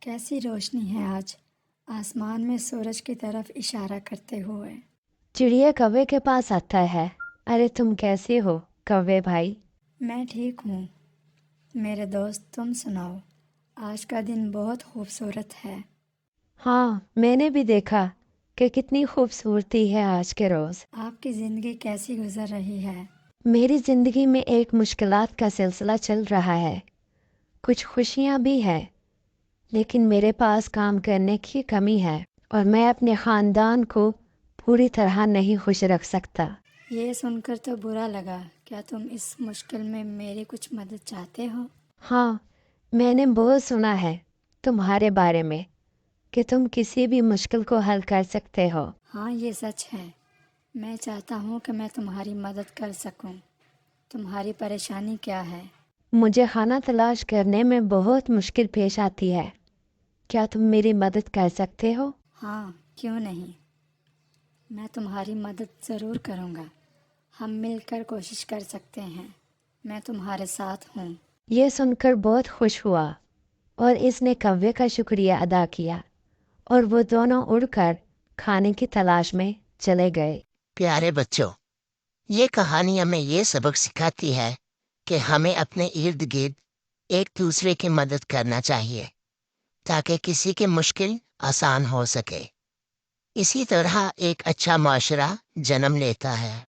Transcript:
کیسی روشنی ہے آج، آسمان میں سورج کی طرف اشارہ کرتے ہوئے۔ چڑیا کوے کے پاس آتا ہے۔ ارے تم کیسے ہو کوے بھائی؟ میں ٹھیک ہوں میرے دوست، تم سناؤ، آج کا دن بہت خوبصورت ہے۔ ہاں، میں نے بھی دیکھا کہ کتنی خوبصورتی ہے آج کے روز۔ آپ کی زندگی کیسی گزر رہی ہے؟ میری زندگی میں ایک مشکلات کا سلسلہ چل رہا ہے، کچھ خوشیاں بھی ہیں، لیکن میرے پاس کام کرنے کی کمی ہے اور میں اپنے خاندان کو پوری طرح نہیں خوش رکھ سکتا۔ یہ سن کر تو برا لگا۔ کیا تم اس مشکل میں میری کچھ مدد چاہتے ہو؟ ہاں، میں نے بہت سنا ہے تمہارے بارے میں کہ تم کسی بھی مشکل کو حل کر سکتے ہو۔ ہاں، یہ سچ ہے۔ میں چاہتا ہوں کہ میں تمہاری مدد کر سکوں۔ تمہاری پریشانی کیا ہے؟ مجھے کھانا تلاش کرنے میں بہت مشکل پیش آتی ہے۔ کیا تم میری مدد کر سکتے ہو؟ ہاں، کیوں نہیں، میں تمہاری مدد ضرور کروں گا۔ ہم مل کر کوشش کر سکتے ہیں۔ میں تمہارے ساتھ ہوں۔ یہ سن کر بہت خوش ہوا اور اس نے کوے کا شکریہ ادا کیا اور وہ دونوں اڑ کر کھانے کی تلاش میں چلے گئے۔ پیارے بچوں، یہ کہانی ہمیں یہ سبق سکھاتی ہے کہ ہمیں اپنے ارد گرد ایک دوسرے کی مدد کرنا چاہیے تاکہ کسی کی مشکل آسان ہو سکے۔ اسی طرح ایک اچھا معاشرہ جنم لیتا ہے۔